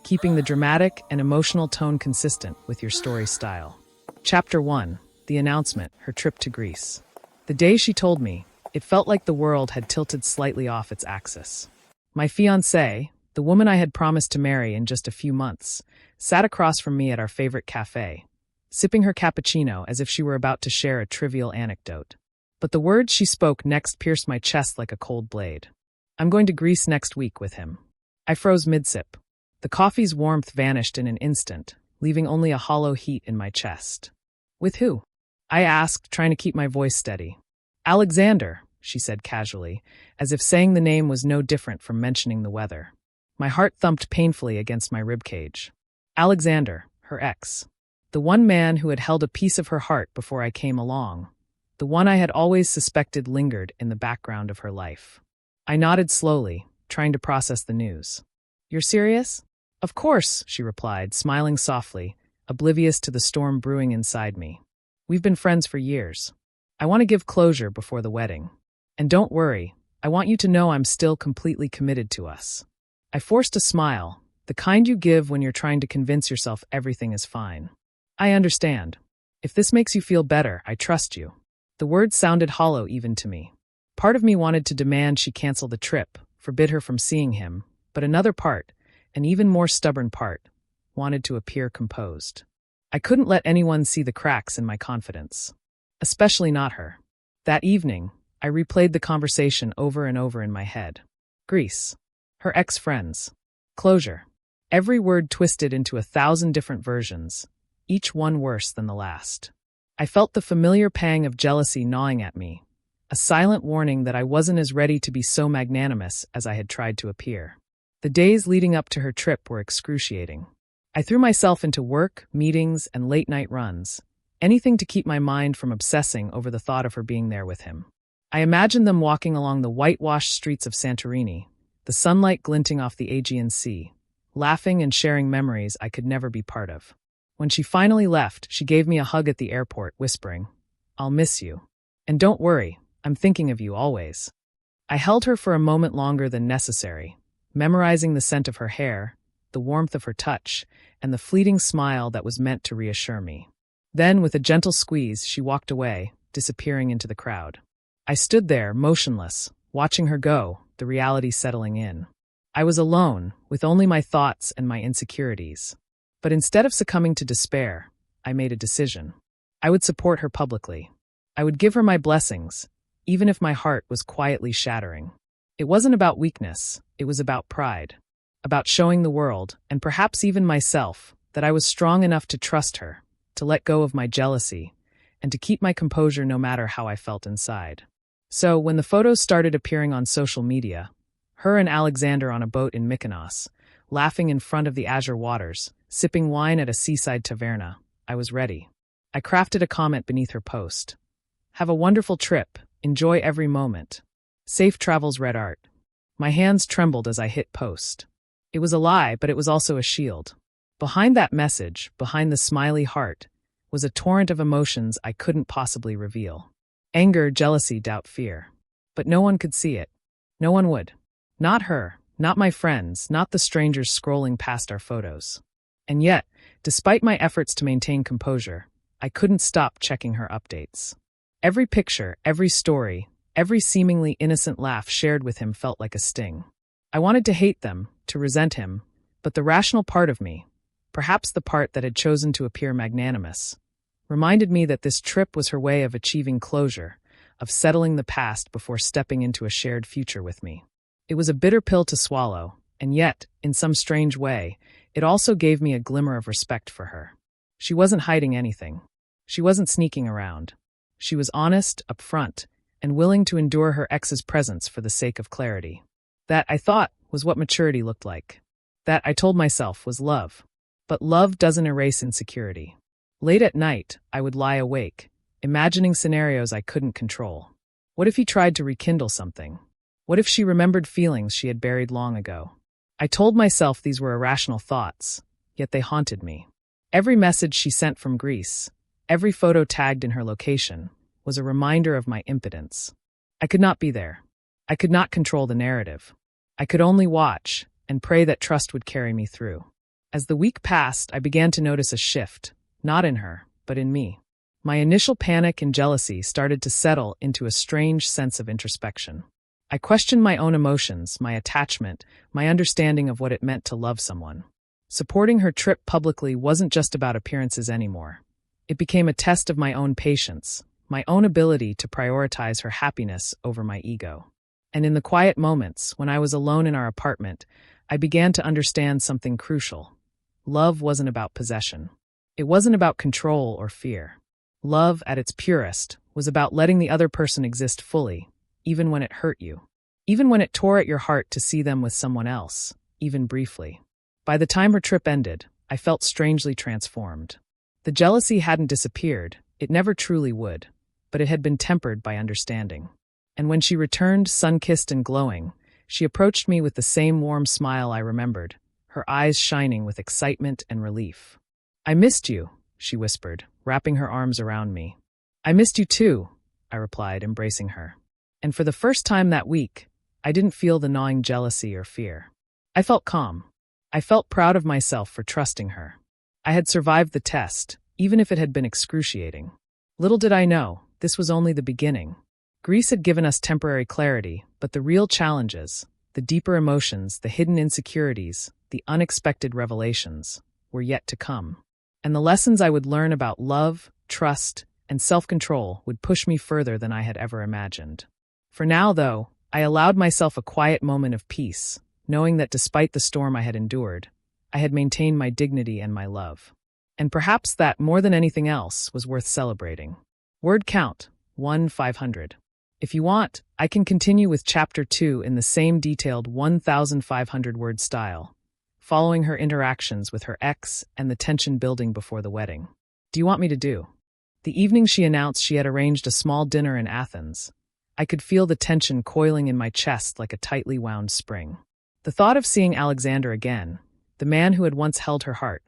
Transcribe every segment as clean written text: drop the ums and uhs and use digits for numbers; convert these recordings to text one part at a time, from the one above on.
keeping the dramatic and emotional tone consistent with your story style. Chapter 1. The announcement, her trip to Greece. The day she told me, it felt like the world had tilted slightly off its axis. My fiancée, the woman I had promised to marry in just a few months, sat across from me at our favorite cafe, sipping her cappuccino as if she were about to share a trivial anecdote. But the words she spoke next pierced my chest like a cold blade. "I'm going to Greece next week with him." I froze mid-sip. The coffee's warmth vanished in an instant, leaving only a hollow heat in my chest. "With who?" I asked, trying to keep my voice steady. "Alexander," she said casually, as if saying the name was no different from mentioning the weather. My heart thumped painfully against my ribcage. Alexander, her ex. The one man who had held a piece of her heart before I came along. The one I had always suspected lingered in the background of her life. I nodded slowly, trying to process the news. "You're serious?" "Of course," she replied, smiling softly, oblivious to the storm brewing inside me. "We've been friends for years. I want to give closure before the wedding. And don't worry, I want you to know I'm still completely committed to us." I forced a smile, the kind you give when you're trying to convince yourself everything is fine. "I understand. If this makes you feel better, I trust you." The words sounded hollow even to me. Part of me wanted to demand she cancel the trip, forbid her from seeing him, but another part, an even more stubborn part, wanted to appear composed. I couldn't let anyone see the cracks in my confidence. Especially not her. That evening, I replayed the conversation over and over in my head. Greece. Her ex-friends. Closure. Every word twisted into 1,000 different versions, each one worse than the last. I felt the familiar pang of jealousy gnawing at me, a silent warning that I wasn't as ready to be so magnanimous as I had tried to appear. The days leading up to her trip were excruciating. I threw myself into work, meetings, and late-night runs, anything to keep my mind from obsessing over the thought of her being there with him. I imagined them walking along the whitewashed streets of Santorini, the sunlight glinting off the Aegean Sea, laughing and sharing memories I could never be part of. When she finally left, she gave me a hug at the airport, whispering, "I'll miss you. And don't worry, I'm thinking of you always." I held her for a moment longer than necessary, memorizing the scent of her hair, the warmth of her touch, and the fleeting smile that was meant to reassure me. Then, with a gentle squeeze, she walked away, disappearing into the crowd. I stood there, motionless, watching her go, the reality settling in. I was alone, with only my thoughts and my insecurities. But instead of succumbing to despair, I made a decision. I would support her publicly. I would give her my blessings, even if my heart was quietly shattering. It wasn't about weakness, it was about pride. About showing the world, and perhaps even myself, that I was strong enough to trust her, to let go of my jealousy, and to keep my composure no matter how I felt inside. So, when the photos started appearing on social media, her and Alexander on a boat in Mykonos, laughing in front of the azure waters, sipping wine at a seaside taverna, I was ready. I crafted a comment beneath her post. "Have a wonderful trip. Enjoy every moment. Safe travels, Red Art." My hands trembled as I hit post. It was a lie, but it was also a shield. Behind that message, behind the smiley heart, was a torrent of emotions I couldn't possibly reveal. Anger, jealousy, doubt, fear. But no one could see it. No one would. Not her, not my friends, not the strangers scrolling past our photos. And yet, despite my efforts to maintain composure, I couldn't stop checking her updates. Every picture, every story, every seemingly innocent laugh shared with him felt like a sting. I wanted to hate them, to resent him, but the rational part of me, perhaps the part that had chosen to appear magnanimous, reminded me that this trip was her way of achieving closure, of settling the past before stepping into a shared future with me. It was a bitter pill to swallow, and yet, in some strange way, it also gave me a glimmer of respect for her. She wasn't hiding anything. She wasn't sneaking around. She was honest, upfront, and willing to endure her ex's presence for the sake of clarity. That, I thought, was what maturity looked like. That, I told myself, was love. But love doesn't erase insecurity. Late at night, I would lie awake, imagining scenarios I couldn't control. What if he tried to rekindle something? What if she remembered feelings she had buried long ago? I told myself these were irrational thoughts, yet they haunted me. Every message she sent from Greece, every photo tagged in her location, was a reminder of my impotence. I could not be there. I could not control the narrative. I could only watch and pray that trust would carry me through. As the week passed, I began to notice a shift, not in her, but in me. My initial panic and jealousy started to settle into a strange sense of introspection. I questioned my own emotions, my attachment, my understanding of what it meant to love someone. Supporting her trip publicly wasn't just about appearances anymore. It became a test of my own patience, my own ability to prioritize her happiness over my ego. And in the quiet moments, when I was alone in our apartment, I began to understand something crucial. Love wasn't about possession. It wasn't about control or fear. Love, at its purest, was about letting the other person exist fully, even when it hurt you. Even when it tore at your heart to see them with someone else, even briefly. By the time her trip ended, I felt strangely transformed. The jealousy hadn't disappeared, it never truly would, but it had been tempered by understanding. And when she returned, sun-kissed and glowing, she approached me with the same warm smile I remembered, her eyes shining with excitement and relief. "I missed you," she whispered, wrapping her arms around me. "I missed you too," I replied, embracing her. And for the first time that week, I didn't feel the gnawing jealousy or fear. I felt calm. I felt proud of myself for trusting her. I had survived the test, even if it had been excruciating. Little did I know, this was only the beginning. Greece had given us temporary clarity, but the real challenges, the deeper emotions, the hidden insecurities, the unexpected revelations, were yet to come. And the lessons I would learn about love, trust, and self-control would push me further than I had ever imagined. For now, though, I allowed myself a quiet moment of peace, knowing that despite the storm I had endured, I had maintained my dignity and my love. And perhaps that, more than anything else, was worth celebrating. Word count, 1,500. If you want, I can continue with Chapter 2 in the same detailed 1,500-word style, following her interactions with her ex and the tension building before the wedding. Do you want me to do? The evening she announced she had arranged a small dinner in Athens, I could feel the tension coiling in my chest like a tightly wound spring. The thought of seeing Alexander again, the man who had once held her heart,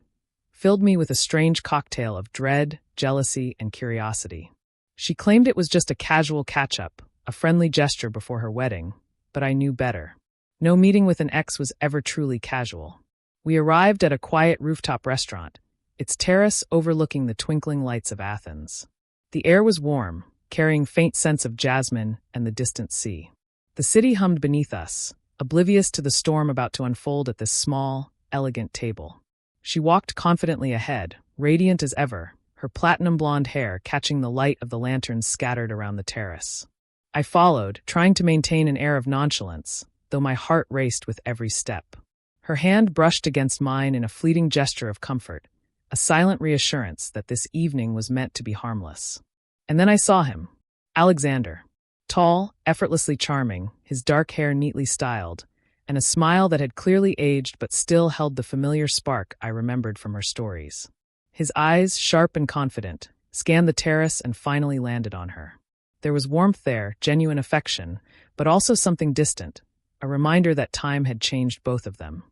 filled me with a strange cocktail of dread, jealousy, and curiosity. She claimed it was just a casual catch-up, a friendly gesture before her wedding, but I knew better. No meeting with an ex was ever truly casual. We arrived at a quiet rooftop restaurant, its terrace overlooking the twinkling lights of Athens. The air was warm, carrying faint scents of jasmine and the distant sea. The city hummed beneath us, oblivious to the storm about to unfold at this small, elegant table. She walked confidently ahead, radiant as ever, her platinum blonde hair catching the light of the lanterns scattered around the terrace. I followed, trying to maintain an air of nonchalance, though my heart raced with every step. Her hand brushed against mine in a fleeting gesture of comfort, a silent reassurance that this evening was meant to be harmless. And then I saw him, Alexander. Tall, effortlessly charming, his dark hair neatly styled, and a smile that had clearly aged but still held the familiar spark I remembered from her stories. His eyes, sharp and confident, scanned the terrace and finally landed on her. There was warmth there, genuine affection, but also something distant, a reminder that time had changed both of them.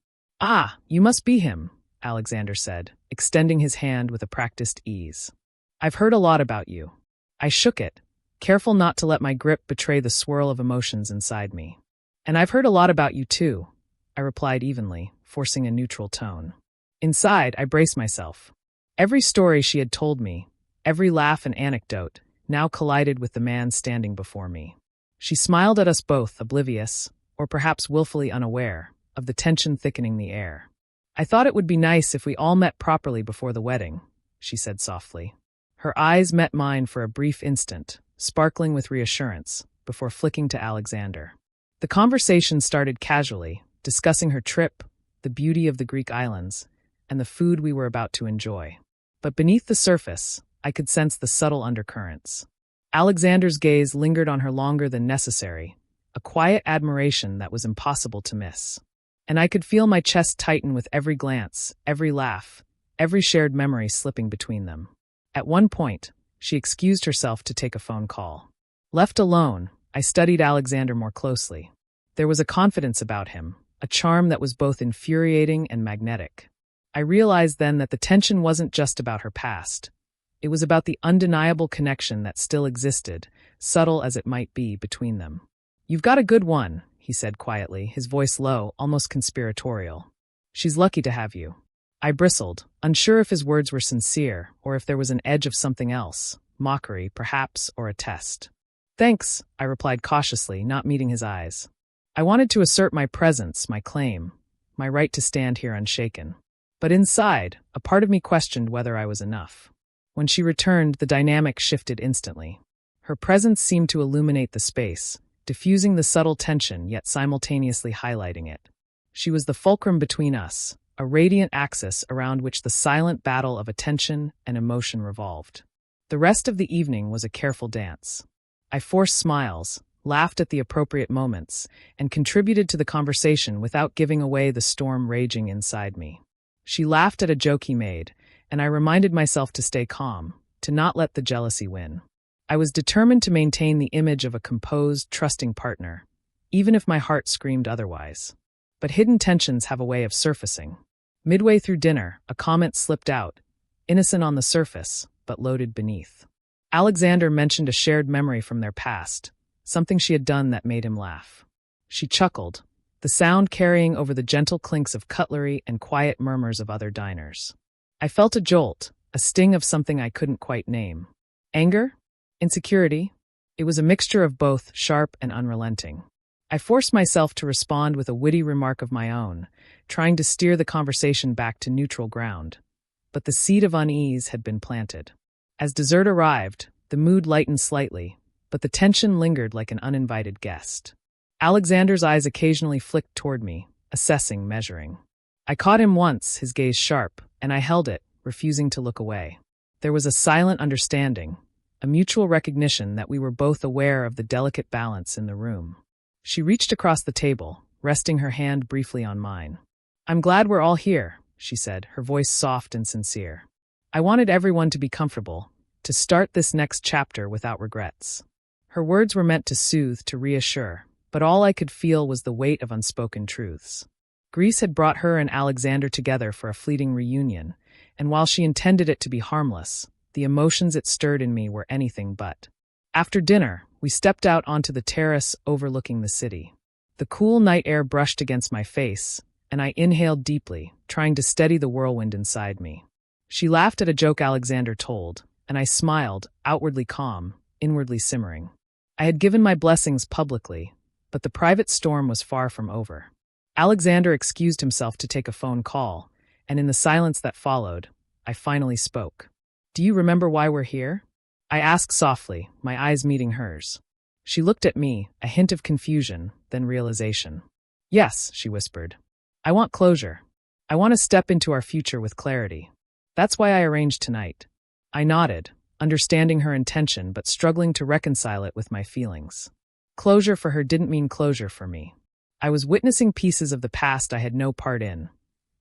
"Ah, you must be him," Alexander said, extending his hand with a practiced ease. "I've heard a lot about you." I shook it, careful not to let my grip betray the swirl of emotions inside me. "And I've heard a lot about you too," I replied evenly, forcing a neutral tone. Inside, I braced myself. Every story she had told me, every laugh and anecdote, now collided with the man standing before me. She smiled at us both, oblivious, or perhaps willfully unaware, of the tension thickening the air. "I thought it would be nice if we all met properly before the wedding," she said softly. Her eyes met mine for a brief instant, sparkling with reassurance, before flicking to Alexander. The conversation started casually, discussing her trip, the beauty of the Greek islands, and the food we were about to enjoy. But beneath the surface, I could sense the subtle undercurrents. Alexander's gaze lingered on her longer than necessary, a quiet admiration that was impossible to miss. And I could feel my chest tighten with every glance, every laugh, every shared memory slipping between them. At one point, she excused herself to take a phone call. Left alone, I studied Alexander more closely. There was a confidence about him, a charm that was both infuriating and magnetic. I realized then that the tension wasn't just about her past. It was about the undeniable connection that still existed, subtle as it might be, between them. "You've got a good one," he said quietly, his voice low, almost conspiratorial. "She's lucky to have you." I bristled, unsure if his words were sincere or if there was an edge of something else, mockery, perhaps, or a test. "Thanks," I replied cautiously, not meeting his eyes. I wanted to assert my presence, my claim, my right to stand here unshaken. But inside, a part of me questioned whether I was enough. When she returned, the dynamic shifted instantly. Her presence seemed to illuminate the space, diffusing the subtle tension yet simultaneously highlighting it. She was the fulcrum between us, a radiant axis around which the silent battle of attention and emotion revolved. The rest of the evening was a careful dance. I forced smiles, laughed at the appropriate moments, and contributed to the conversation without giving away the storm raging inside me. She laughed at a joke he made, and I reminded myself to stay calm, to not let the jealousy win. I was determined to maintain the image of a composed, trusting partner, even if my heart screamed otherwise. But hidden tensions have a way of surfacing. Midway through dinner, a comment slipped out, innocent on the surface, but loaded beneath. Alexander mentioned a shared memory from their past, something she had done that made him laugh. She chuckled, the sound carrying over the gentle clinks of cutlery and quiet murmurs of other diners. I felt a jolt, a sting of something I couldn't quite name. Anger? Insecurity? It was a mixture of both, sharp and unrelenting. I forced myself to respond with a witty remark of my own, trying to steer the conversation back to neutral ground. But the seed of unease had been planted. As dessert arrived, the mood lightened slightly, but the tension lingered like an uninvited guest. Alexander's eyes occasionally flicked toward me, assessing, measuring. I caught him once, his gaze sharp, and I held it, refusing to look away. There was a silent understanding, a mutual recognition that we were both aware of the delicate balance in the room. She reached across the table, resting her hand briefly on mine. "I'm glad we're all here," she said, her voice soft and sincere. "I wanted everyone to be comfortable, to start this next chapter without regrets." Her words were meant to soothe, to reassure, but all I could feel was the weight of unspoken truths. Greece had brought her and Alexander together for a fleeting reunion, and while she intended it to be harmless, the emotions it stirred in me were anything but. After dinner, we stepped out onto the terrace overlooking the city. The cool night air brushed against my face, and I inhaled deeply, trying to steady the whirlwind inside me. She laughed at a joke Alexander told, and I smiled, outwardly calm, inwardly simmering. I had given my blessings publicly, but the private storm was far from over. Alexander excused himself to take a phone call, and in the silence that followed, I finally spoke. "Do you remember why we're here?" I asked softly, my eyes meeting hers. She looked at me, a hint of confusion, then realization. "Yes," she whispered. "I want closure. I want to step into our future with clarity. That's why I arranged tonight." I nodded, understanding her intention but struggling to reconcile it with my feelings. Closure for her didn't mean closure for me. I was witnessing pieces of the past I had no part in,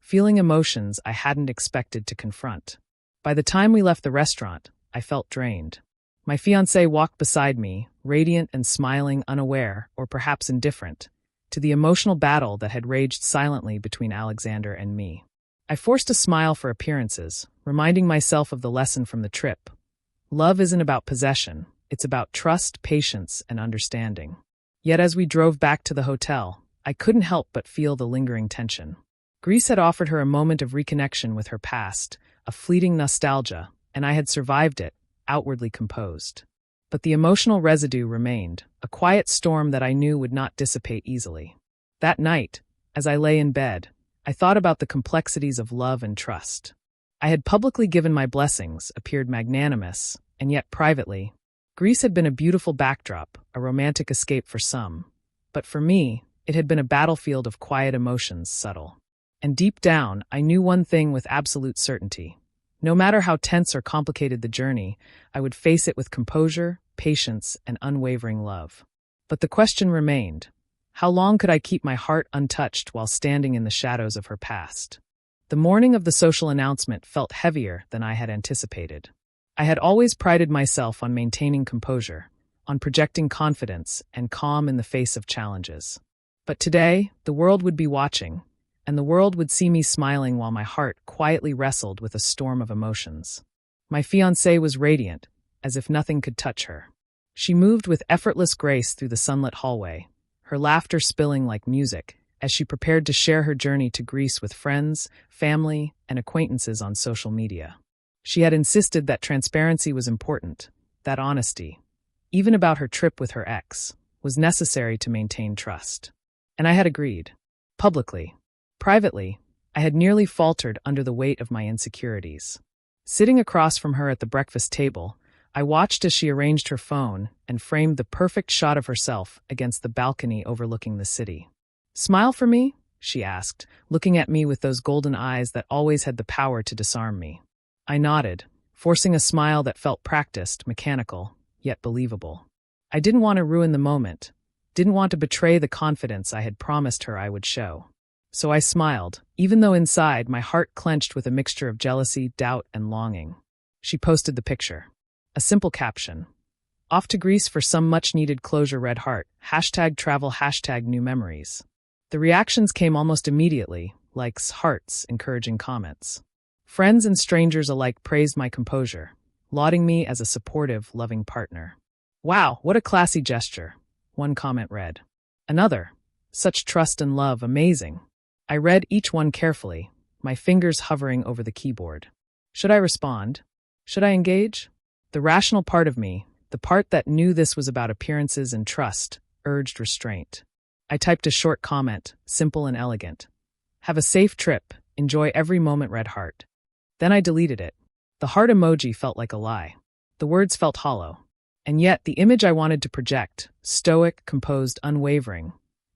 feeling emotions I hadn't expected to confront. By the time we left the restaurant, I felt drained. My fiancé walked beside me, radiant and smiling, unaware, or perhaps indifferent, to the emotional battle that had raged silently between Alexander and me. I forced a smile for appearances, reminding myself of the lesson from the trip. Love isn't about possession, it's about trust, patience, and understanding. Yet as we drove back to the hotel, I couldn't help but feel the lingering tension. Greece had offered her a moment of reconnection with her past, a fleeting nostalgia, and I had survived it, outwardly composed. But the emotional residue remained, a quiet storm that I knew would not dissipate easily. That night, as I lay in bed, I thought about the complexities of love and trust. I had publicly given my blessings, appeared magnanimous, and yet privately, Greece had been a beautiful backdrop, a romantic escape for some. But for me, it had been a battlefield of quiet emotions, subtle. And deep down, I knew one thing with absolute certainty. No matter how tense or complicated the journey, I would face it with composure, patience, and unwavering love. But the question remained, how long could I keep my heart untouched while standing in the shadows of her past? The morning of the social announcement felt heavier than I had anticipated. I had always prided myself on maintaining composure, on projecting confidence and calm in the face of challenges. But today, the world would be watching, and the world would see me smiling while my heart quietly wrestled with a storm of emotions. My fiancée was radiant, as if nothing could touch her. She moved with effortless grace through the sunlit hallway, her laughter spilling like music, as she prepared to share her journey to Greece with friends, family, and acquaintances on social media. She had insisted that transparency was important, that honesty, even about her trip with her ex, was necessary to maintain trust. And I had agreed. Publicly. Privately, I had nearly faltered under the weight of my insecurities. Sitting across from her at the breakfast table, I watched as she arranged her phone and framed the perfect shot of herself against the balcony overlooking the city. "Smile for me?" she asked, looking at me with those golden eyes that always had the power to disarm me. I nodded, forcing a smile that felt practiced, mechanical, yet believable. I didn't want to ruin the moment, didn't want to betray the confidence I had promised her I would show. So I smiled, even though inside my heart clenched with a mixture of jealousy, doubt, and longing. She posted the picture. A simple caption. "Off to Greece for some much-needed closure, red heart, #travel, #new memories." The reactions came almost immediately, likes, hearts, encouraging comments. Friends and strangers alike praised my composure, lauding me as a supportive, loving partner. "Wow, what a classy gesture," one comment read. Another, "Such trust and love, amazing." I read each one carefully, my fingers hovering over the keyboard. Should I respond? Should I engage? The rational part of me, the part that knew this was about appearances and trust, urged restraint. I typed a short comment, simple and elegant. "Have a safe trip, enjoy every moment, red heart." Then I deleted it. The heart emoji felt like a lie. The words felt hollow. And yet the image I wanted to project, stoic, composed, unwavering,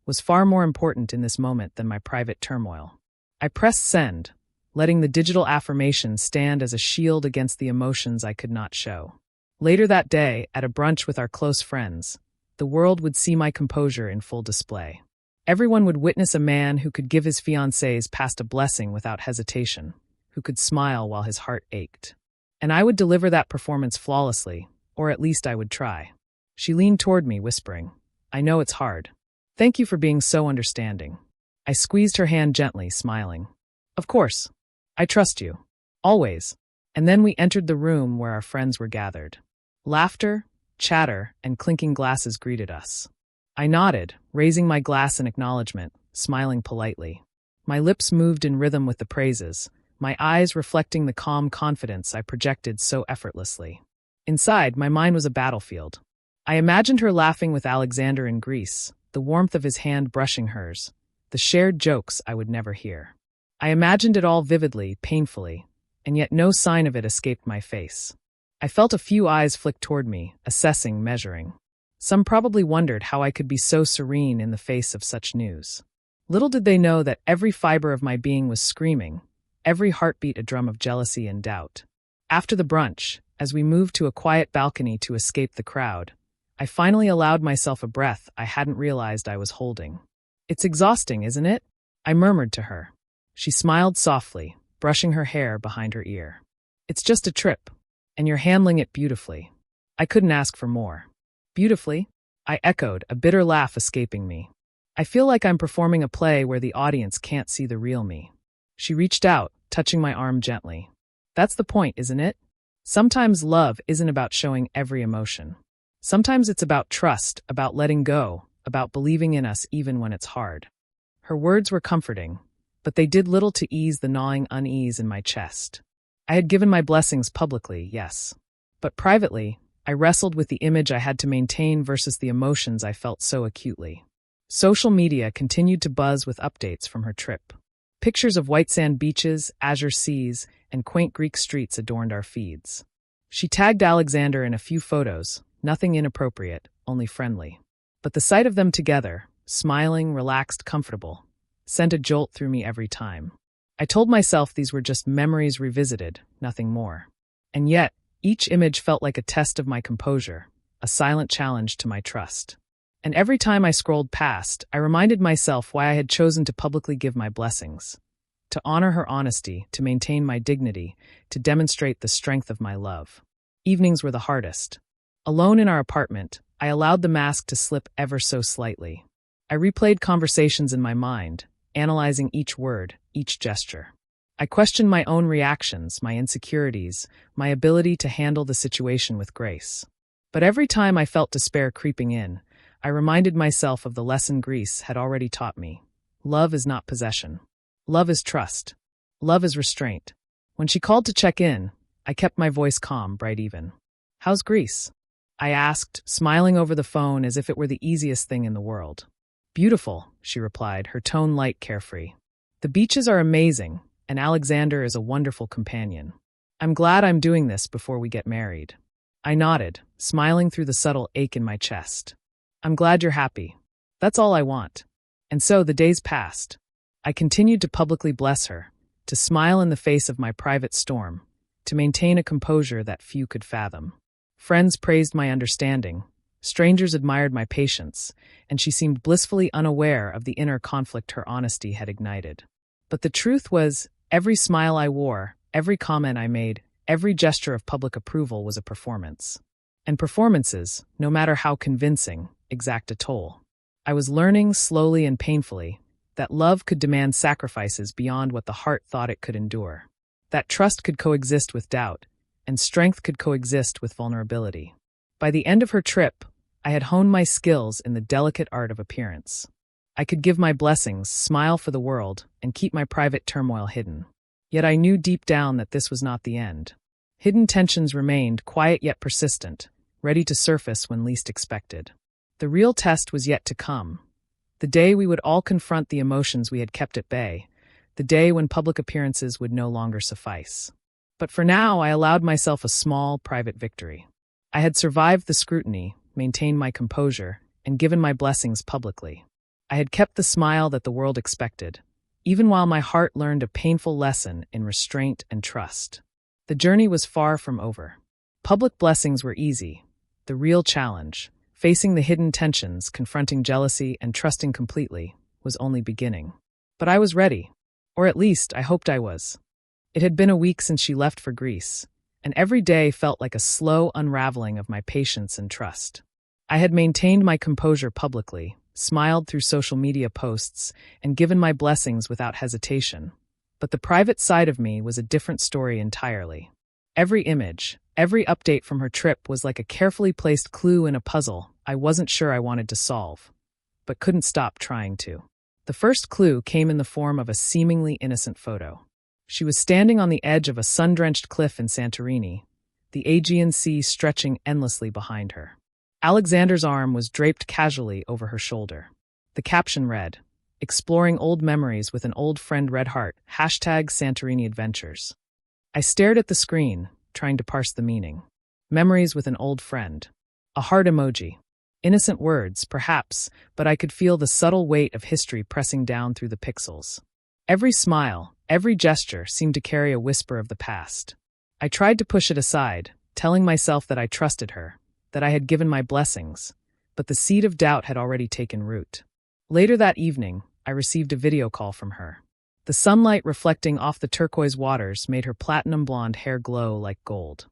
was far more important in this moment than my private turmoil. I pressed send, letting the digital affirmation stand as a shield against the emotions I could not show. Later that day, at a brunch with our close friends, the world would see my composure in full display. Everyone would witness a man who could give his fiancée's past a blessing without hesitation, who could smile while his heart ached. And I would deliver that performance flawlessly, or at least I would try. She leaned toward me, whispering, "I know it's hard. Thank you for being so understanding." I squeezed her hand gently, smiling. "Of course. I trust you. Always." And then we entered the room where our friends were gathered. Laughter, chatter, and clinking glasses greeted us. I nodded, raising my glass in acknowledgement, smiling politely. My lips moved in rhythm with the praises, my eyes reflecting the calm confidence I projected so effortlessly. Inside, my mind was a battlefield. I imagined her laughing with Alexander in Greece, the warmth of his hand brushing hers, the shared jokes I would never hear. I imagined it all vividly, painfully, and yet no sign of it escaped my face. I felt a few eyes flick toward me, assessing, measuring. Some probably wondered how I could be so serene in the face of such news. Little did they know that every fiber of my being was screaming, every heartbeat a drum of jealousy and doubt. After the brunch, as we moved to a quiet balcony to escape the crowd, I finally allowed myself a breath I hadn't realized I was holding. "It's exhausting, isn't it?" I murmured to her. She smiled softly, brushing her hair behind her ear. "It's just a trip, and you're handling it beautifully." I couldn't ask for more. "Beautifully?" I echoed, a bitter laugh escaping me. "I feel like I'm performing a play where the audience can't see the real me." She reached out, touching my arm gently. "That's the point, isn't it? Sometimes love isn't about showing every emotion. Sometimes it's about trust, about letting go, about believing in us even when it's hard." Her words were comforting, but they did little to ease the gnawing unease in my chest. I had given my blessings publicly, yes. But privately, I wrestled with the image I had to maintain versus the emotions I felt so acutely. Social media continued to buzz with updates from her trip. Pictures of white sand beaches, azure seas, and quaint Greek streets adorned our feeds. She tagged Alexander in a few photos, nothing inappropriate, only friendly. But the sight of them together, smiling, relaxed, comfortable, sent a jolt through me every time. I told myself these were just memories revisited, nothing more. And yet, each image felt like a test of my composure, a silent challenge to my trust. And every time I scrolled past, I reminded myself why I had chosen to publicly give my blessings. To honor her honesty, to maintain my dignity, to demonstrate the strength of my love. Evenings were the hardest. Alone in our apartment, I allowed the mask to slip ever so slightly. I replayed conversations in my mind, analyzing each word, each gesture. I questioned my own reactions, my insecurities, my ability to handle the situation with grace. But every time I felt despair creeping in, I reminded myself of the lesson Greece had already taught me. Love is not possession. Love is trust. Love is restraint. When she called to check in, I kept my voice calm, bright even. "How's Greece?" I asked, smiling over the phone as if it were the easiest thing in the world. "Beautiful," she replied, her tone light, carefree. "The beaches are amazing, and Alexander is a wonderful companion. I'm glad I'm doing this before we get married." I nodded, smiling through the subtle ache in my chest. "I'm glad you're happy. That's all I want." And so the days passed. I continued to publicly bless her, to smile in the face of my private storm, to maintain a composure that few could fathom. Friends praised my understanding, strangers admired my patience, and she seemed blissfully unaware of the inner conflict her honesty had ignited. But the truth was, every smile I wore, every comment I made, every gesture of public approval was a performance. And performances, no matter how convincing, exact a toll. I was learning, slowly and painfully, that love could demand sacrifices beyond what the heart thought it could endure. That trust could coexist with doubt, and strength could coexist with vulnerability. By the end of her trip, I had honed my skills in the delicate art of appearance. I could give my blessings, smile for the world, and keep my private turmoil hidden. Yet I knew deep down that this was not the end. Hidden tensions remained, quiet yet persistent, ready to surface when least expected. The real test was yet to come. The day we would all confront the emotions we had kept at bay, the day when public appearances would no longer suffice. But for now, I allowed myself a small, private victory. I had survived the scrutiny, maintained my composure, and given my blessings publicly. I had kept the smile that the world expected, even while my heart learned a painful lesson in restraint and trust. The journey was far from over. Public blessings were easy. The real challenge, facing the hidden tensions, confronting jealousy, and trusting completely, was only beginning. But I was ready, or at least I hoped I was. It had been a week since she left for Greece, and every day felt like a slow unraveling of my patience and trust. I had maintained my composure publicly, smiled through social media posts, and given my blessings without hesitation. But the private side of me was a different story entirely. Every image, every update from her trip was like a carefully placed clue in a puzzle I wasn't sure I wanted to solve, but couldn't stop trying to. The first clue came in the form of a seemingly innocent photo. She was standing on the edge of a sun-drenched cliff in Santorini, the Aegean Sea stretching endlessly behind her. Alexander's arm was draped casually over her shoulder. The caption read, "Exploring old memories with an old friend Red Heart, #Santorini Adventures." I stared at the screen, trying to parse the meaning. Memories with an old friend. A heart emoji. Innocent words, perhaps, but I could feel the subtle weight of history pressing down through the pixels. Every smile, every gesture seemed to carry a whisper of the past. I tried to push it aside, telling myself that I trusted her, that I had given my blessings, but the seed of doubt had already taken root. Later that evening, I received a video call from her. The sunlight reflecting off the turquoise waters made her platinum blonde hair glow like gold.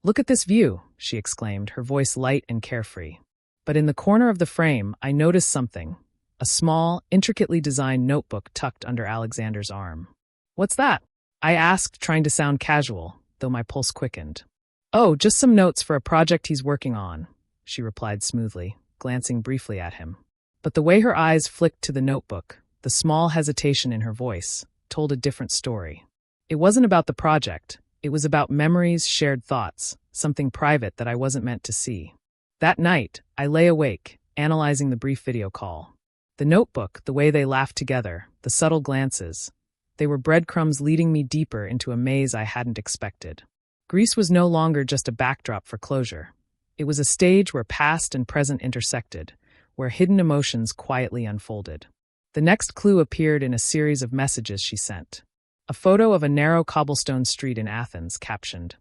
"Look at this view," she exclaimed, her voice light and carefree. But in the corner of the frame, I noticed something, a small, intricately designed notebook tucked under Alexander's arm. "What's that?" I asked, trying to sound casual, though my pulse quickened. "Oh, just some notes for a project he's working on," she replied smoothly, glancing briefly at him. But the way her eyes flicked to the notebook, the small hesitation in her voice, told a different story. It wasn't about the project, it was about memories, shared thoughts, something private that I wasn't meant to see. That night, I lay awake, analyzing the brief video call. The notebook, the way they laughed together, the subtle glances, they were breadcrumbs leading me deeper into a maze I hadn't expected. Greece was no longer just a backdrop for closure. It was a stage where past and present intersected, where hidden emotions quietly unfolded. The next clue appeared in a series of messages she sent. A photo of a narrow cobblestone street in Athens, captioned,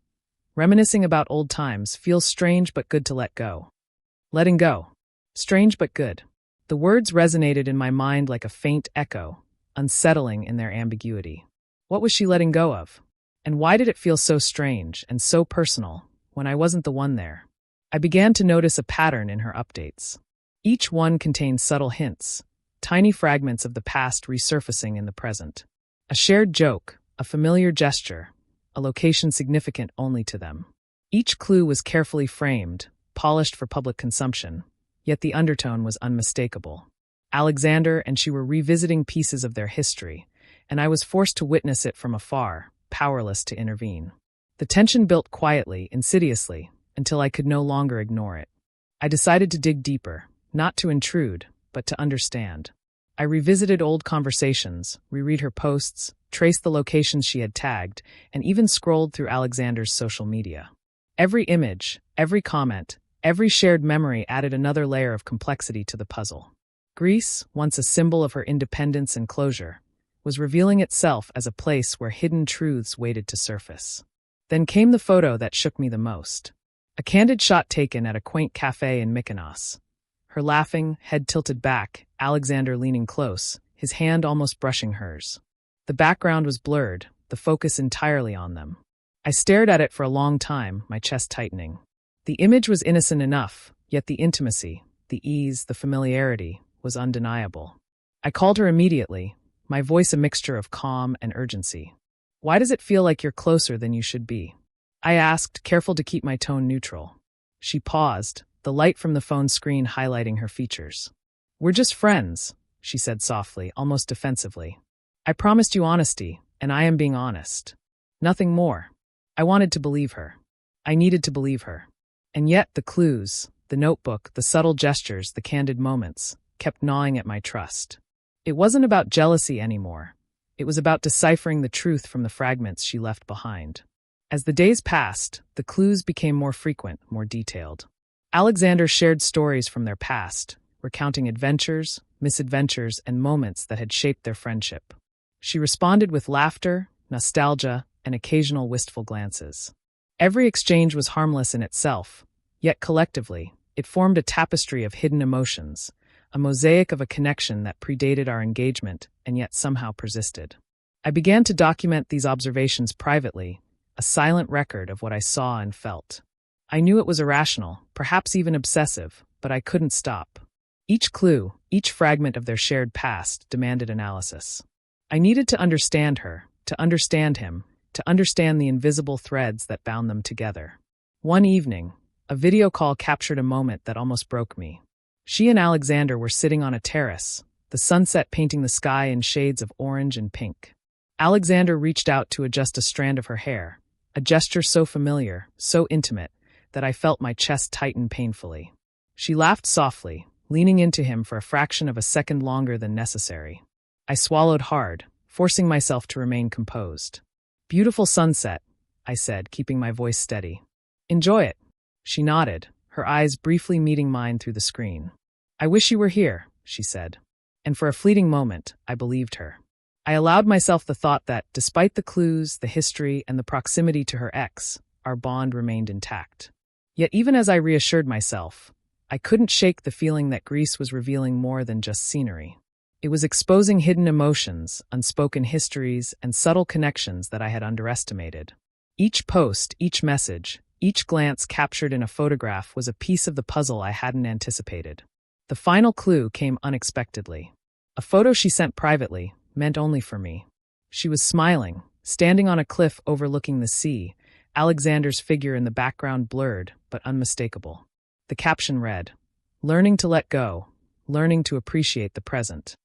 "Reminiscing about old times, feels strange but good to let go." Letting go. Strange but good. The words resonated in my mind like a faint echo, unsettling in their ambiguity. What was she letting go of? And why did it feel so strange and so personal when I wasn't the one there? I began to notice a pattern in her updates. Each one contained subtle hints, tiny fragments of the past resurfacing in the present. A shared joke, a familiar gesture, a location significant only to them. Each clue was carefully framed, polished for public consumption, yet the undertone was unmistakable. Alexander and she were revisiting pieces of their history, and I was forced to witness it from afar, powerless to intervene. The tension built quietly, insidiously, until I could no longer ignore it. I decided to dig deeper, not to intrude, but to understand. I revisited old conversations, reread her posts, traced the locations she had tagged, and even scrolled through Alexander's social media. Every image, every comment, every shared memory added another layer of complexity to the puzzle. Greece, once a symbol of her independence and closure, was revealing itself as a place where hidden truths waited to surface. Then came the photo that shook me the most. A candid shot taken at a quaint cafe in Mykonos. Her laughing, head tilted back, Alexander leaning close, his hand almost brushing hers. The background was blurred, the focus entirely on them. I stared at it for a long time, my chest tightening. The image was innocent enough, yet the intimacy, the ease, the familiarity, was undeniable. I called her immediately, my voice a mixture of calm and urgency. "Why does it feel like you're closer than you should be?" I asked, careful to keep my tone neutral. She paused, the light from the phone screen highlighting her features. "We're just friends," she said softly, almost defensively. "I promised you honesty, and I am being honest. Nothing more." I wanted to believe her. I needed to believe her. And yet the clues, the notebook, the subtle gestures, the candid moments, kept gnawing at my trust. It wasn't about jealousy anymore. It was about deciphering the truth from the fragments she left behind. As the days passed, the clues became more frequent, more detailed. Alexander shared stories from their past, recounting adventures, misadventures, and moments that had shaped their friendship. She responded with laughter, nostalgia, and occasional wistful glances. Every exchange was harmless in itself, yet collectively, it formed a tapestry of hidden emotions, a mosaic of a connection that predated our engagement and yet somehow persisted. I began to document these observations privately, a silent record of what I saw and felt. I knew it was irrational, perhaps even obsessive, but I couldn't stop. Each clue, each fragment of their shared past demanded analysis. I needed to understand her, to understand him, to understand the invisible threads that bound them together. One evening, a video call captured a moment that almost broke me. She and Alexander were sitting on a terrace, the sunset painting the sky in shades of orange and pink. Alexander reached out to adjust a strand of her hair, a gesture so familiar, so intimate, that I felt my chest tighten painfully. She laughed softly, leaning into him for a fraction of a second longer than necessary. I swallowed hard, forcing myself to remain composed. "Beautiful sunset," I said, keeping my voice steady. "Enjoy it." She nodded, her eyes briefly meeting mine through the screen. "I wish you were here," she said. And for a fleeting moment, I believed her. I allowed myself the thought that, despite the clues, the history, and the proximity to her ex, our bond remained intact. Yet even as I reassured myself, I couldn't shake the feeling that Greece was revealing more than just scenery. It was exposing hidden emotions, unspoken histories, and subtle connections that I had underestimated. Each post, each message, each glance captured in a photograph was a piece of the puzzle I hadn't anticipated. The final clue came unexpectedly. A photo she sent privately, meant only for me. She was smiling, standing on a cliff overlooking the sea, Alexander's figure in the background blurred but unmistakable. The caption read, "Learning to let go, learning to appreciate the present."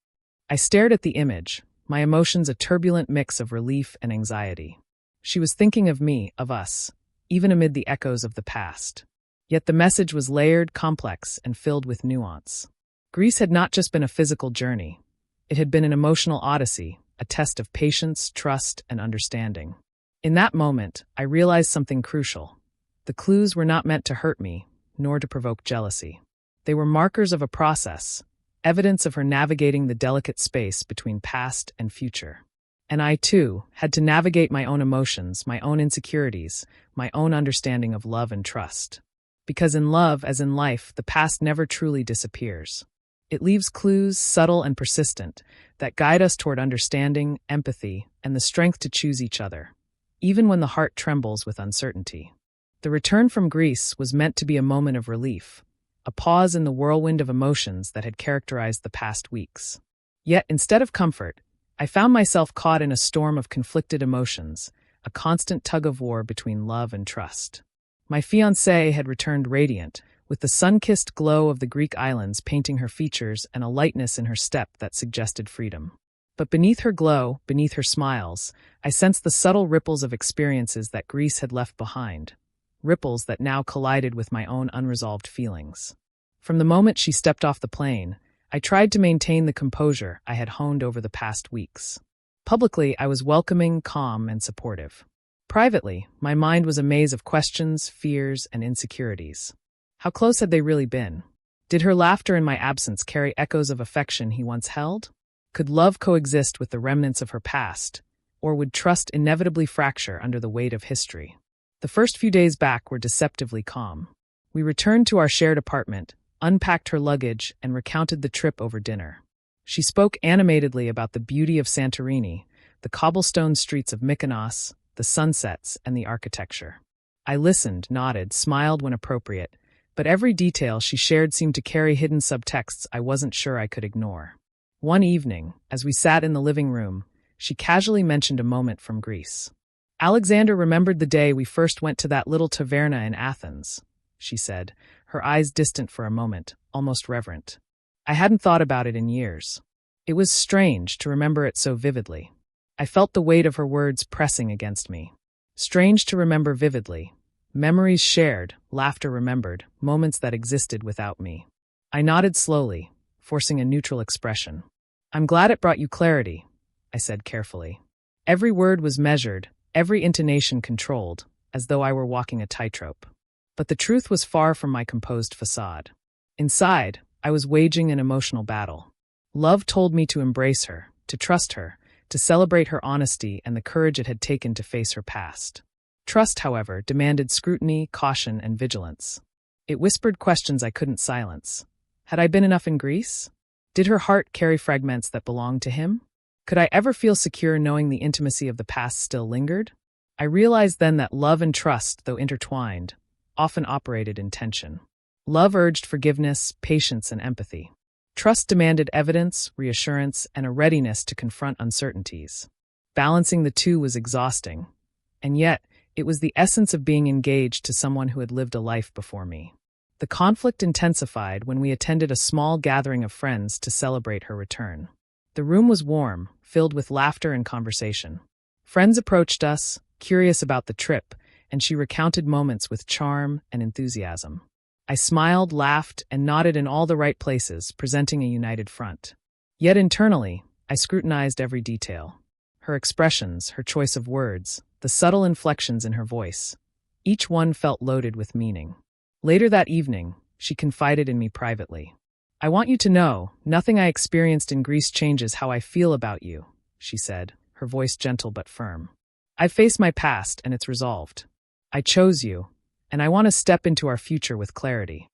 I stared at the image, my emotions a turbulent mix of relief and anxiety. She was thinking of me, of us, even amid the echoes of the past. Yet the message was layered, complex, and filled with nuance. Greece had not just been a physical journey. It had been an emotional odyssey, a test of patience, trust, and understanding. In that moment, I realized something crucial. The clues were not meant to hurt me, nor to provoke jealousy. They were markers of a process, evidence of her navigating the delicate space between past and future. And I, too, had to navigate my own emotions, my own insecurities, my own understanding of love and trust. Because in love, as in life, the past never truly disappears. It leaves clues, subtle and persistent, that guide us toward understanding, empathy, and the strength to choose each other, even when the heart trembles with uncertainty. The return from Greece was meant to be a moment of relief, a pause in the whirlwind of emotions that had characterized the past weeks. Yet, instead of comfort, I found myself caught in a storm of conflicted emotions, a constant tug-of-war between love and trust. My fiancée had returned radiant, with the sun-kissed glow of the Greek islands painting her features and a lightness in her step that suggested freedom. But beneath her glow, beneath her smiles, I sensed the subtle ripples of experiences that Greece had left behind, ripples that now collided with my own unresolved feelings. From the moment she stepped off the plane, I tried to maintain the composure I had honed over the past weeks. Publicly, I was welcoming, calm, and supportive. Privately, my mind was a maze of questions, fears, and insecurities. How close had they really been? Did her laughter in my absence carry echoes of affection he once held? Could love coexist with the remnants of her past, or would trust inevitably fracture under the weight of history? The first few days back were deceptively calm. We returned to our shared apartment, unpacked her luggage, and recounted the trip over dinner. She spoke animatedly about the beauty of Santorini, the cobblestone streets of Mykonos, the sunsets, and the architecture. I listened, nodded, smiled when appropriate, but every detail she shared seemed to carry hidden subtexts I wasn't sure I could ignore. One evening, as we sat in the living room, she casually mentioned a moment from Greece. "Alexander remembered the day we first went to that little taverna in Athens," she said, her eyes distant for a moment, almost reverent. I hadn't thought about it in years. It was strange to remember it so vividly. I felt the weight of her words pressing against me. Strange to remember vividly. Memories shared, laughter remembered, moments that existed without me. I nodded slowly, forcing a neutral expression. "I'm glad it brought you clarity," I said carefully. Every word was measured, every intonation controlled, as though I were walking a tightrope. But the truth was far from my composed facade. Inside, I was waging an emotional battle. Love told me to embrace her, to trust her, to celebrate her honesty and the courage it had taken to face her past. Trust, however, demanded scrutiny, caution, and vigilance. It whispered questions I couldn't silence. Had I been enough in Greece? Did her heart carry fragments that belonged to him? Could I ever feel secure knowing the intimacy of the past still lingered? I realized then that love and trust, though intertwined, often operated in tension. Love urged forgiveness, patience, and empathy. Trust demanded evidence, reassurance, and a readiness to confront uncertainties. Balancing the two was exhausting, and yet it was the essence of being engaged to someone who had lived a life before me. The conflict intensified when we attended a small gathering of friends to celebrate her return. The room was warm, filled with laughter and conversation. Friends approached us, curious about the trip, and she recounted moments with charm and enthusiasm. I smiled, laughed, and nodded in all the right places, presenting a united front. Yet internally, I scrutinized every detail. Her expressions, her choice of words, the subtle inflections in her voice. Each one felt loaded with meaning. Later that evening, she confided in me privately. "I want you to know, nothing I experienced in Greece changes how I feel about you," she said, her voice gentle but firm. "I've faced my past, and it's resolved. I chose you, and I want to step into our future with clarity."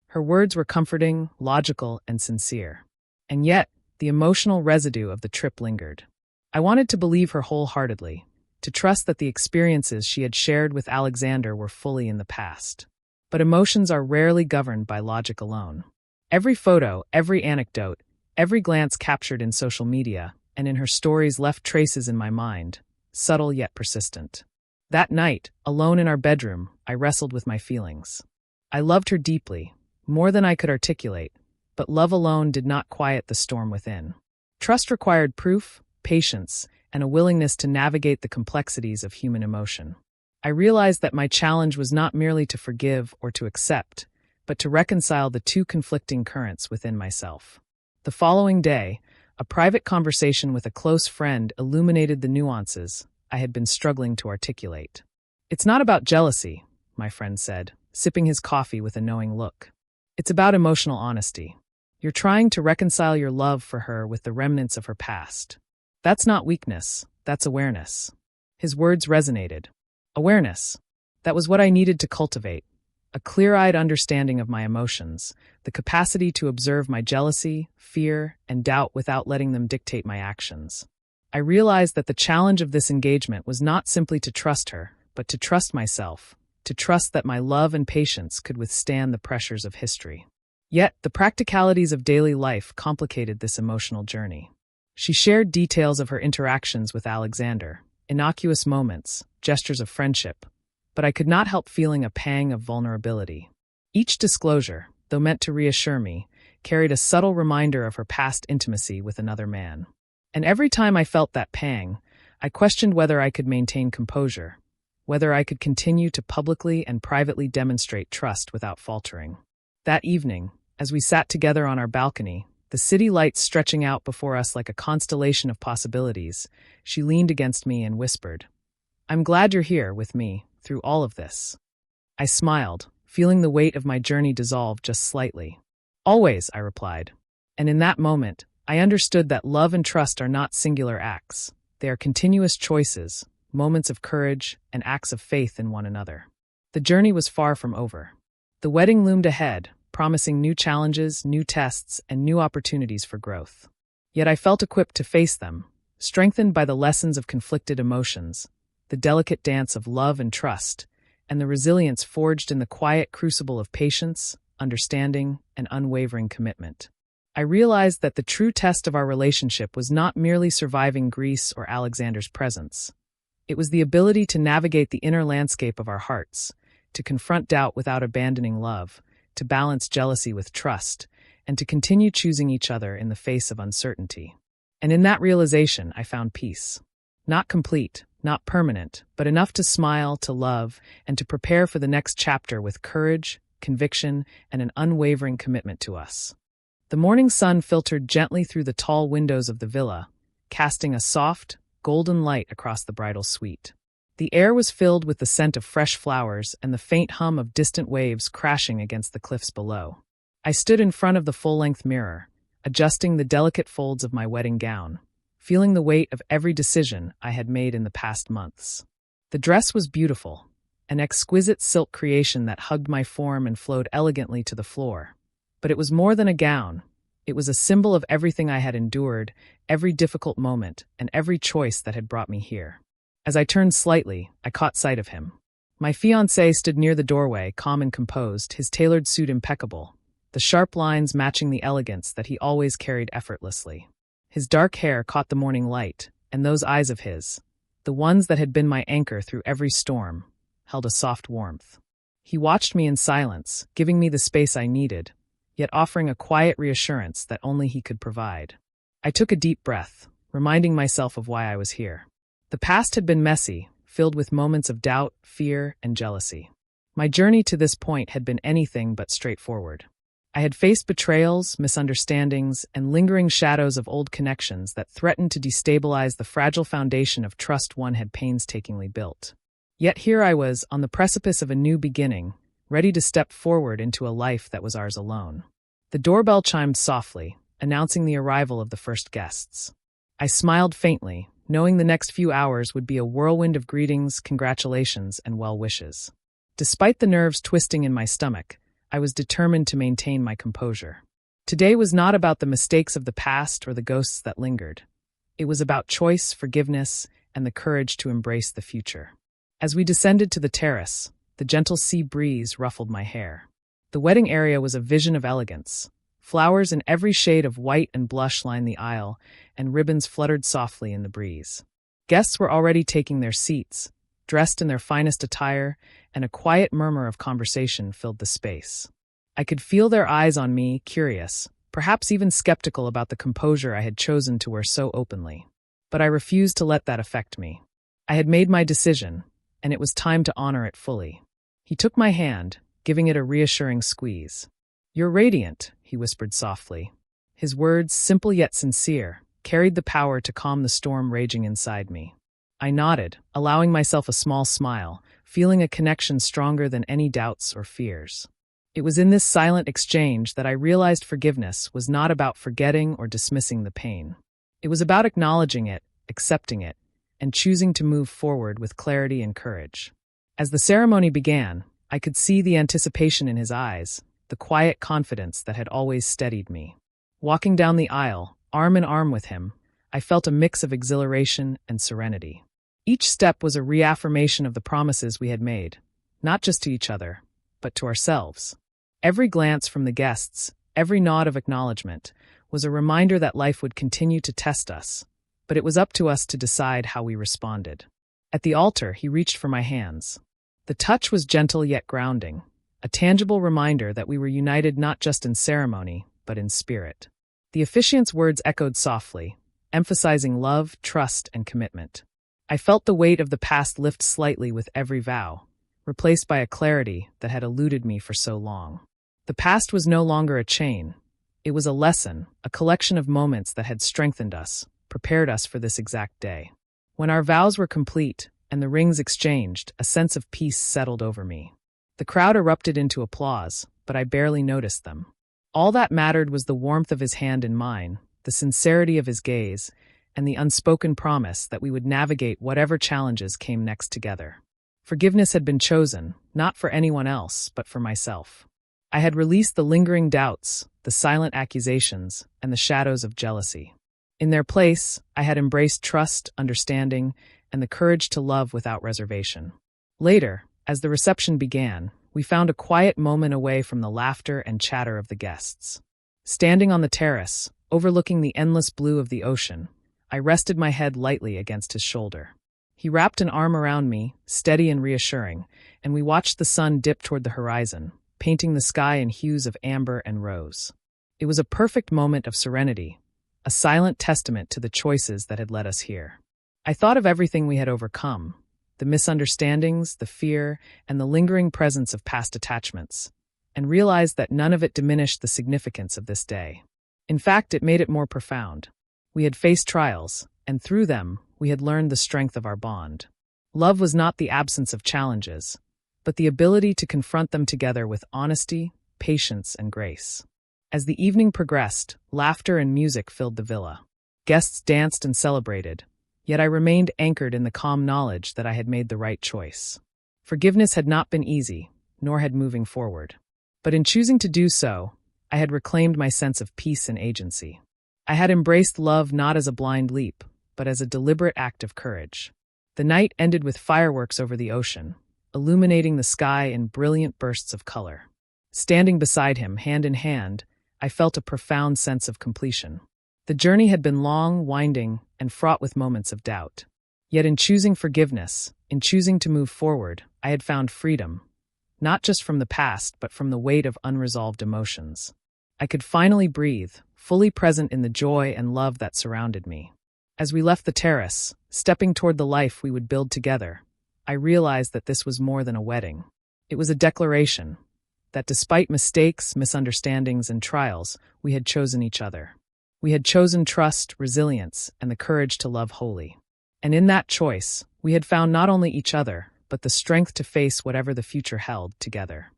Her words were comforting, logical, and sincere. And yet, the emotional residue of the trip lingered. I wanted to believe her wholeheartedly, to trust that the experiences she had shared with Alexander were fully in the past. But emotions are rarely governed by logic alone. Every photo, every anecdote, every glance captured in social media and in her stories left traces in my mind, subtle yet persistent. That night, alone in our bedroom, I wrestled with my feelings. I loved her deeply, more than I could articulate, but love alone did not quiet the storm within. Trust required proof, patience, and a willingness to navigate the complexities of human emotion. I realized that my challenge was not merely to forgive or to accept, but to reconcile the two conflicting currents within myself. The following day, a private conversation with a close friend illuminated the nuances I had been struggling to articulate. "It's not about jealousy," my friend said, sipping his coffee with a knowing look. "It's about emotional honesty. You're trying to reconcile your love for her with the remnants of her past. That's not weakness, that's awareness." His words resonated. Awareness. That was what I needed to cultivate. A clear-eyed understanding of my emotions, the capacity to observe my jealousy, fear, and doubt without letting them dictate my actions. I realized that the challenge of this engagement was not simply to trust her, but to trust myself, to trust that my love and patience could withstand the pressures of history. Yet, the practicalities of daily life complicated this emotional journey. She shared details of her interactions with Alexander, innocuous moments, gestures of friendship, but I could not help feeling a pang of vulnerability. Each disclosure, though meant to reassure me, carried a subtle reminder of her past intimacy with another man. And every time I felt that pang, I questioned whether I could maintain composure, whether I could continue to publicly and privately demonstrate trust without faltering. That evening, as we sat together on our balcony, the city lights stretching out before us like a constellation of possibilities, she leaned against me and whispered, "I'm glad you're here with me through all of this." I smiled, feeling the weight of my journey dissolve just slightly. "Always," I replied. And in that moment, I understood that love and trust are not singular acts. They are continuous choices, moments of courage, and acts of faith in one another. The journey was far from over. The wedding loomed ahead, promising new challenges, new tests, and new opportunities for growth. Yet I felt equipped to face them, strengthened by the lessons of conflicted emotions, the delicate dance of love and trust, and the resilience forged in the quiet crucible of patience, understanding, and unwavering commitment. I realized that the true test of our relationship was not merely surviving Greece or Alexander's presence. It was the ability to navigate the inner landscape of our hearts, to confront doubt without abandoning love, to balance jealousy with trust, and to continue choosing each other in the face of uncertainty. And in that realization, I found peace. Not complete, not permanent, but enough to smile, to love, and to prepare for the next chapter with courage, conviction, and an unwavering commitment to us. The morning sun filtered gently through the tall windows of the villa, casting a soft, golden light across the bridal suite. The air was filled with the scent of fresh flowers and the faint hum of distant waves crashing against the cliffs below. I stood in front of the full-length mirror, adjusting the delicate folds of my wedding gown, feeling the weight of every decision I had made in the past months. The dress was beautiful, an exquisite silk creation that hugged my form and flowed elegantly to the floor. But it was more than a gown. It was a symbol of everything I had endured, every difficult moment, and every choice that had brought me here. As I turned slightly, I caught sight of him. My fiancé stood near the doorway, calm and composed, his tailored suit impeccable, the sharp lines matching the elegance that he always carried effortlessly. His dark hair caught the morning light, and those eyes of his, the ones that had been my anchor through every storm, held a soft warmth. He watched me in silence, giving me the space I needed, yet offering a quiet reassurance that only he could provide. I took a deep breath, reminding myself of why I was here. The past had been messy, filled with moments of doubt, fear, and jealousy. My journey to this point had been anything but straightforward. I had faced betrayals, misunderstandings, and lingering shadows of old connections that threatened to destabilize the fragile foundation of trust one had painstakingly built. Yet here I was, on the precipice of a new beginning, ready to step forward into a life that was ours alone. The doorbell chimed softly, announcing the arrival of the first guests. I smiled faintly, knowing the next few hours would be a whirlwind of greetings, congratulations, and well wishes. Despite the nerves twisting in my stomach, I was determined to maintain my composure. Today was not about the mistakes of the past or the ghosts that lingered. It was about choice, forgiveness, and the courage to embrace the future. As we descended to the terrace, the gentle sea breeze ruffled my hair. The wedding area was a vision of elegance. Flowers in every shade of white and blush lined the aisle, and ribbons fluttered softly in the breeze. Guests were already taking their seats, dressed in their finest attire, and a quiet murmur of conversation filled the space. I could feel their eyes on me, curious, perhaps even skeptical about the composure I had chosen to wear so openly. But I refused to let that affect me. I had made my decision, and it was time to honor it fully. He took my hand, giving it a reassuring squeeze. "You're radiant," he whispered softly. His words, simple yet sincere, carried the power to calm the storm raging inside me. I nodded, allowing myself a small smile, feeling a connection stronger than any doubts or fears. It was in this silent exchange that I realized forgiveness was not about forgetting or dismissing the pain. It was about acknowledging it, accepting it, and choosing to move forward with clarity and courage. As the ceremony began, I could see the anticipation in his eyes, the quiet confidence that had always steadied me. Walking down the aisle, arm in arm with him, I felt a mix of exhilaration and serenity. Each step was a reaffirmation of the promises we had made, not just to each other, but to ourselves. Every glance from the guests, every nod of acknowledgement, was a reminder that life would continue to test us, but it was up to us to decide how we responded. At the altar, he reached for my hands. The touch was gentle yet grounding, a tangible reminder that we were united not just in ceremony, but in spirit. The officiant's words echoed softly, emphasizing love, trust, and commitment. I felt the weight of the past lift slightly with every vow, replaced by a clarity that had eluded me for so long. The past was no longer a chain. It was a lesson, a collection of moments that had strengthened us, prepared us for this exact day. When our vows were complete and the rings exchanged, a sense of peace settled over me. The crowd erupted into applause, but I barely noticed them. All that mattered was the warmth of his hand in mine, the sincerity of his gaze, and the unspoken promise that we would navigate whatever challenges came next together. Forgiveness had been chosen, not for anyone else, but for myself. I had released the lingering doubts, the silent accusations, and the shadows of jealousy. In their place, I had embraced trust, understanding, and the courage to love without reservation. Later, as the reception began, we found a quiet moment away from the laughter and chatter of the guests. Standing on the terrace, overlooking the endless blue of the ocean, I rested my head lightly against his shoulder. He wrapped an arm around me, steady and reassuring, and we watched the sun dip toward the horizon, painting the sky in hues of amber and rose. It was a perfect moment of serenity, a silent testament to the choices that had led us here. I thought of everything we had overcome, the misunderstandings, the fear, and the lingering presence of past attachments, and realized that none of it diminished the significance of this day. In fact, it made it more profound. We had faced trials, and through them, we had learned the strength of our bond. Love was not the absence of challenges, but the ability to confront them together with honesty, patience, and grace. As the evening progressed, laughter and music filled the villa. Guests danced and celebrated, yet I remained anchored in the calm knowledge that I had made the right choice. Forgiveness had not been easy, nor had moving forward. But in choosing to do so, I had reclaimed my sense of peace and agency. I had embraced love not as a blind leap, but as a deliberate act of courage. The night ended with fireworks over the ocean, illuminating the sky in brilliant bursts of color. Standing beside him, hand in hand, I felt a profound sense of completion. The journey had been long, winding, and fraught with moments of doubt. Yet in choosing forgiveness, in choosing to move forward, I had found freedom, not just from the past, but from the weight of unresolved emotions. I could finally breathe, fully present in the joy and love that surrounded me. As we left the terrace, stepping toward the life we would build together, I realized that this was more than a wedding. It was a declaration that despite mistakes, misunderstandings, and trials, we had chosen each other. We had chosen trust, resilience, and the courage to love wholly. And in that choice, we had found not only each other, but the strength to face whatever the future held together.